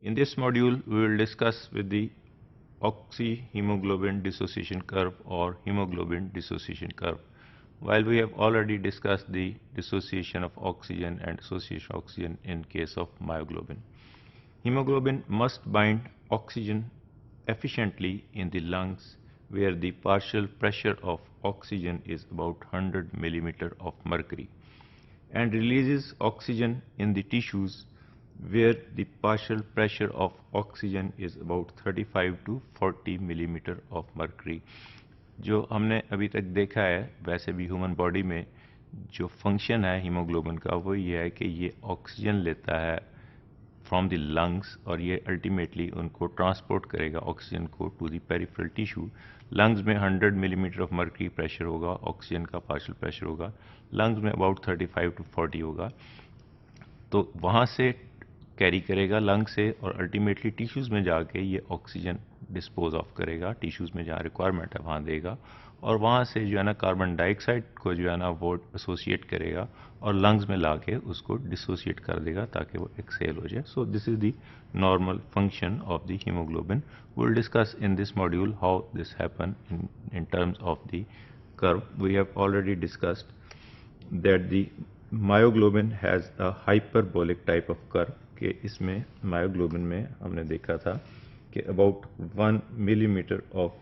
In this module, we will discuss with the oxyhemoglobin dissociation curve or hemoglobin dissociation curve. While we have already discussed the dissociation of oxygen and dissociation of oxygen in case of myoglobin. Hemoglobin must bind oxygen efficiently in the lungs where the partial pressure of oxygen is about 100 mm of mercury and releases oxygen in the tissues where the partial pressure of oxygen is about 35 to 40 mm of mercury. जो हमने अभी तक देखा है वैसे भी human body में जो फंक्शन है हीमोग्लोबिन का वो ये है कि ये ऑक्सीजन लेता है फ्रॉम द लंग्स और ये अल्टीमेटली उनको ट्रांसपोर्ट करेगा ऑक्सीजन को to the peripheral tissue. Lungs में 100 मिलीमीटर ऑफ मर्क्यूरी प्रेशर होगा, ऑक्सीजन का पार्शियल प्रेशर होगा, लंग्स में अबाउट 35 टू 40 होगा, तो वहाँ से कैरी करेगा लंग से और अल्टीमेटली टिश्यूज़ में जाके ये ऑक्सीजन डिस्पोज ऑफ करेगा, टिश्यूज़ में जहाँ रिक्वायरमेंट है वहाँ देगा और वहाँ से जो है ना कार्बन डाइऑक्साइड को जो है ना वो एसोसिएट करेगा और लंग्स में लाके उसको डिसोसिएट कर देगा ताकि वो एक्सेल हो जाए. So this is the normal function of the haemoglobin. We will discuss in this module how this happen in terms of the curve. We have already discussed that the myoglobin has a hyperbolic type of curve कि इसमें myoglobin में हमने देखा था कि about 1 millimetre of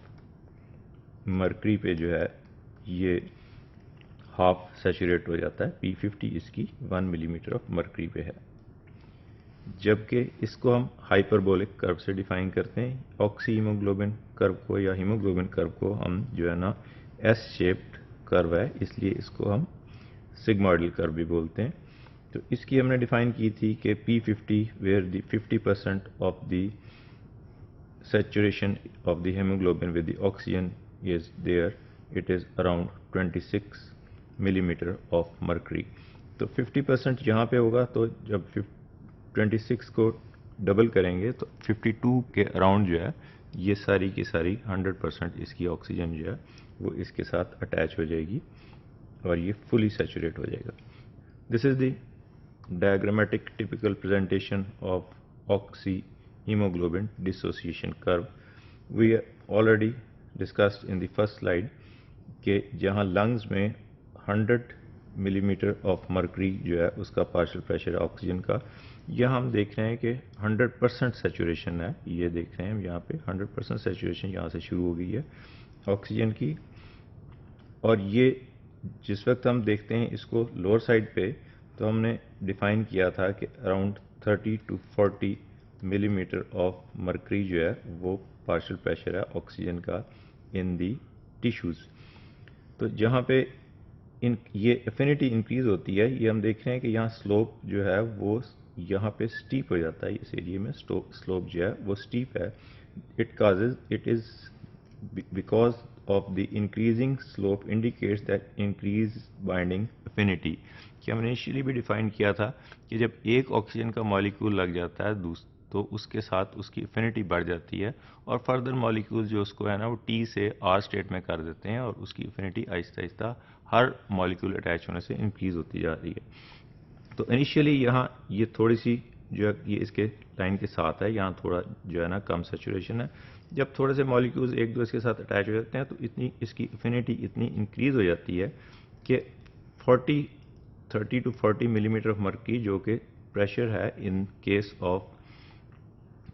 mercury पे जो है ये हाफ सैचुरेट हो जाता है. P50 इसकी 1 मिलीमीटर ऑफ मर्करी पे है, जबकि इसको हम हाइपरबोलिक कर्व से डिफाइन करते हैं. ऑक्सी हीमोग्लोबिन कर्व को या हीमोग्लोबिन कर्व को हम जो है ना एस शेप्ड कर्व है इसलिए इसको हम सिग्मोइडल कर्व भी बोलते हैं. तो इसकी हमने डिफाइन की थी कि P50 where the 50% of the saturation of the hemoglobin with the oxygen is there, it is around 26 millimeter of mercury. तो 50% यहाँ पे होगा तो जब 26 को डबल करेंगे तो 52 के अराउंड जो है ये सारी की सारी 100% इसकी ऑक्सीजन जो है वो इसके साथ अटैच हो जाएगी और ये फुली सैचुरेट हो जाएगा. This is the diagrammatic typical presentation of oxyhemoglobin dissociation curve. We already discussed in the first slide कि जहाँ lungs में 100 मिलीमीटर ऑफ मर्करी जो है उसका पार्शियल प्रेशर है ऑक्सीजन का, यहाँ हम देख रहे हैं कि 100% सैचुरेशन है. ये देख रहे हैं हम यहाँ पे 100% सैचुरेशन यहाँ से शुरू हो गई है ऑक्सीजन की. और ये जिस वक्त हम देखते हैं इसको लोअर साइड पे तो हमने डिफाइन किया था कि around 30 to 40 millimetre of mercury जो है वो पार्शियल प्रेशर है ऑक्सीजन का इन दी टिश्यूज़. तो जहाँ पे ये एफिनिटी इंक्रीज होती है ये हम देख रहे हैं कि यहाँ स्लोप जो है वो यहाँ पे स्टीप हो जाता है. इस एरिया में स्लोप जो है वो स्टीप है. It is because of the increasing slope indicates that increased binding affinity. कि हमने इनिशियली भी डिफाइन किया था कि जब एक ऑक्सीजन का मॉलिक्यूल लग जाता है तो उसके साथ उसकी एफिनिटी बढ़ जाती है और फर्दर मॉलिक्यूल जो उसको है ना वो T से R स्टेट में कर देते हैं और उसकी एफिनिटी आहिस्ता आहिस्ता हर मॉलिक्यूल अटैच होने से इंक्रीज होती जा रही है. तो इनिशियली यहाँ ये थोड़ी सी जो है ये इसके लाइन के साथ है, यहाँ थोड़ा जो है ना कम सैचुरेशन है. जब थोड़े से मॉलिक्यूल्स एक दूसरे के साथ अटैच हो जाते हैं तो इतनी इसकी एफिनिटी इतनी इंक्रीज हो जाती है कि 30 टू 40 मिलीमीटर ऑफ मर्करी जो कि प्रेशर है in case of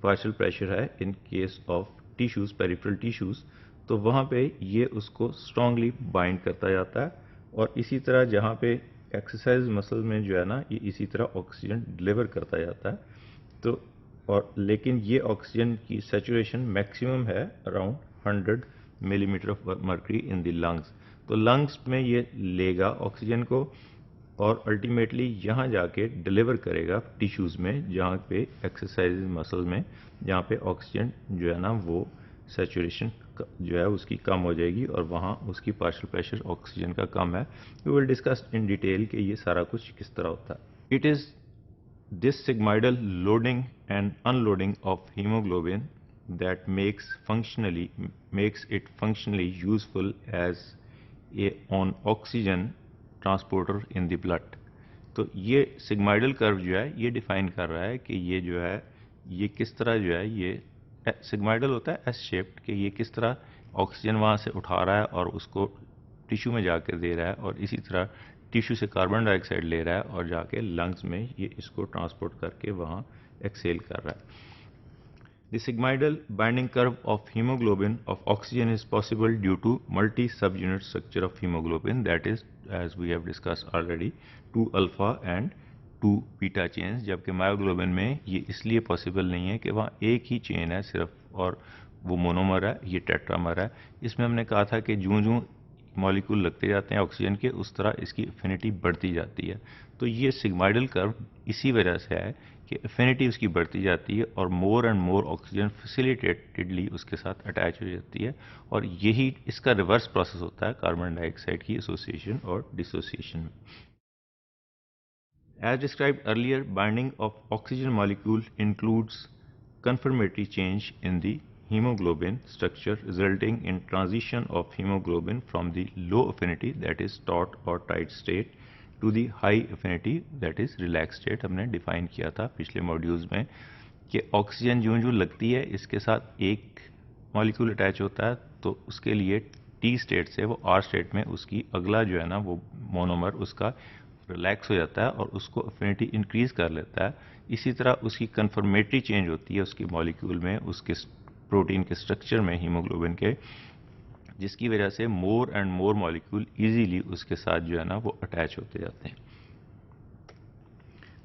partial pressure है in case of tissues peripheral tissues, तो वहाँ पे ये उसको स्ट्रांगली बाइंड करता जाता है. और इसी तरह जहाँ पे एक्सरसाइज मसल में जो है ना ये इसी तरह ऑक्सीजन डिलीवर करता जाता है. तो और लेकिन ये ऑक्सीजन की सैचुरेशन मैक्सिमम है around 100 millimetre of mercury in the lungs. तो लंग्स में ये लेगा ऑक्सीजन को और अल्टीमेटली यहाँ जाके डिलीवर करेगा टिश्यूज़ में जहाँ पे एक्सरसाइज मसल में जहाँ पे ऑक्सीजन जो है ना वो सैचुरेशन जो है उसकी कम हो जाएगी और वहाँ उसकी पार्शियल प्रेशर ऑक्सीजन का कम है. We will discuss in detail कि ये सारा कुछ किस तरह होता है. It is this sigmoidal loading and unloading of hemoglobin that makes it functionally useful as on oxygen transporter in the blood. तो ये सिग्माइडल कर्व जो है ये डिफाइन कर रहा है कि ये जो है ये किस तरह जो है ये सिग्माइडल होता है एस शेप्ड, कि ये किस तरह ऑक्सीजन वहाँ से उठा रहा है और उसको टिश्यू में जाकर दे रहा है, और इसी तरह टिश्यू से कार्बन डाइऑक्साइड ले रहा है और जाके लंग्स में ये इसको ट्रांसपोर्ट करके वहाँ एक्सेल कर रहा है. The sigmoidal binding curve of hemoglobin of oxygen is possible due to multi-subunit structure of hemoglobin, that is, as we have discussed already, 2 alpha and 2 beta chains. जबकि मायोग्लोबिन में ये इसलिए पॉसिबल नहीं है कि वहाँ एक ही चेन है सिर्फ और वो मोनोमर है, ये टेट्रामर है. इसमें हमने कहा था कि जूं-जूं मॉलिक्यूल लगते जाते हैं ऑक्सीजन के, उस तरह इसकी एफिनिटी बढ़ती जाती है. तो ये सिग्माइडल कर्व इसी वजह से है कि एफिनिटी उसकी बढ़ती जाती है और मोर एंड मोर ऑक्सीजन फैसिलिटेटेडली उसके साथ अटैच हो जाती है, और यही इसका रिवर्स प्रोसेस होता है कार्बन डाइऑक्साइड की एसोसिएशन और डिसोसिएशन में. As described earlier, binding of oxygen molecule includes conformatory change in the hemoglobin structure resulting in transition of hemoglobin from the low affinity, that is taut or tight state, to the high affinity, that is relaxed state. हमने define किया था पिछले modules में कि oxygen जो लगती है इसके साथ एक मॉलिक्यूल अटैच होता है, तो उसके लिए टी स्टेट से वो आर स्टेट में उसकी अगला जो है ना वो मोनोमर उसका रिलैक्स हो जाता है और उसको एफिनिटी इंक्रीज कर लेता है. इसी तरह उसकी कन्फर्मेटरी चेंज होती है उसकी मॉलिक्यूल में, उसके प्रोटीन के स्ट्रक्चर में हीमोग्लोबिन के, जिसकी वजह से more and more molecule easily उसके साथ जो है ना वो अटैच होते जाते हैं.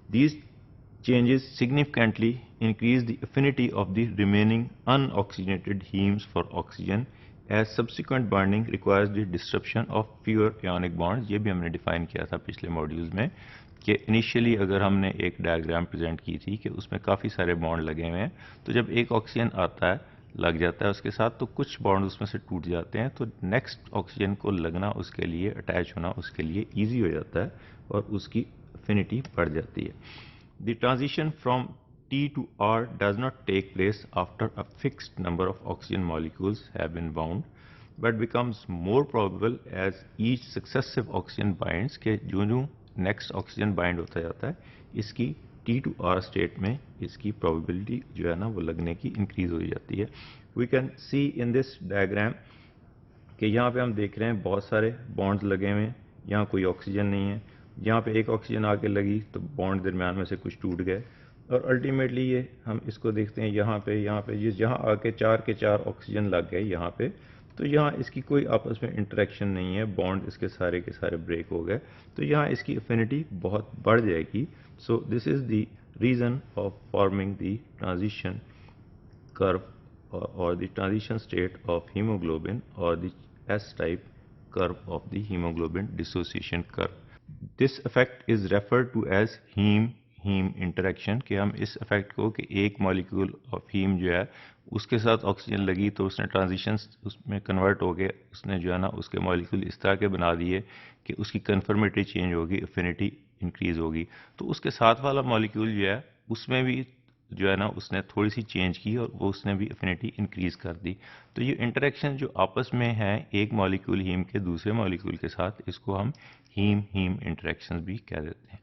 These changes significantly increase the affinity of the remaining unoxygenated hemes for oxygen as subsequent binding requires the disruption of fewer ionic bonds. ये भी हमने डिफाइन किया था पिछले मॉड्यूल्स में कि इनिशियली अगर हमने एक डायग्राम प्रेजेंट की थी कि उसमें काफ़ी सारे बॉन्ड लगे हुए हैं, तो जब एक ऑक्सीजन आता है लग जाता है उसके साथ, तो कुछ बॉन्ड उसमें से टूट जाते हैं, तो नेक्स्ट ऑक्सीजन को लगना उसके लिए, अटैच होना उसके लिए ईजी हो जाता है और उसकी affinity बढ़ जाती है. The transition from T to R does not take place after a fixed number of oxygen molecules have been bound, but becomes more probable as each successive oxygen binds के जो next oxygen bind होता जाता है, इसकी T to R state में इसकी probability जो है ना वो लगने की increase हो जाती है. We can see in this diagram कि यहाँ पे हम देख रहे हैं बहुत सारे bonds लगे हुए हैं, यहाँ कोई ऑक्सीजन नहीं है, यहाँ पे एक ऑक्सीजन आके लगी तो बॉन्ड दरमियान में से कुछ टूट गए, और अल्टीमेटली ये हम इसको देखते हैं यहाँ पे ये जहाँ आके चार के चार ऑक्सीजन लग गए यहाँ पे, तो यहाँ इसकी कोई आपस में इंटरेक्शन नहीं है, बॉन्ड इसके सारे के सारे ब्रेक हो गए, तो यहाँ इसकी एफिनिटी बहुत बढ़ जाएगी. So this is the reason of forming the transition curve और the transition state of haemoglobin और the S type curve of the haemoglobin dissociation curve. This effect is referred to as heme interaction, कि हम इस effect को कि एक molecule of haem जो है उसके साथ ऑक्सीजन लगी तो उसने ट्रांजिशन उसमें कन्वर्ट हो गए, उसने जो है ना उसके मॉलिक्यूल इस तरह के बना दिए कि उसकी कन्फर्मेटरी चेंज होगी, एफिनिटी इंक्रीज होगी, तो उसके साथ वाला मॉलिक्यूल जो है उसमें भी जो है ना उसने थोड़ी सी चेंज की और वो उसने भी एफिनिटी इंक्रीज कर दी. तो ये इंटरेक्शन जो आपस में है एक मॉलिक्यूल हीम के दूसरे मॉलिक्यूल के साथ, इसको हम हीम इंटरेक्शंस भी कह देते हैं.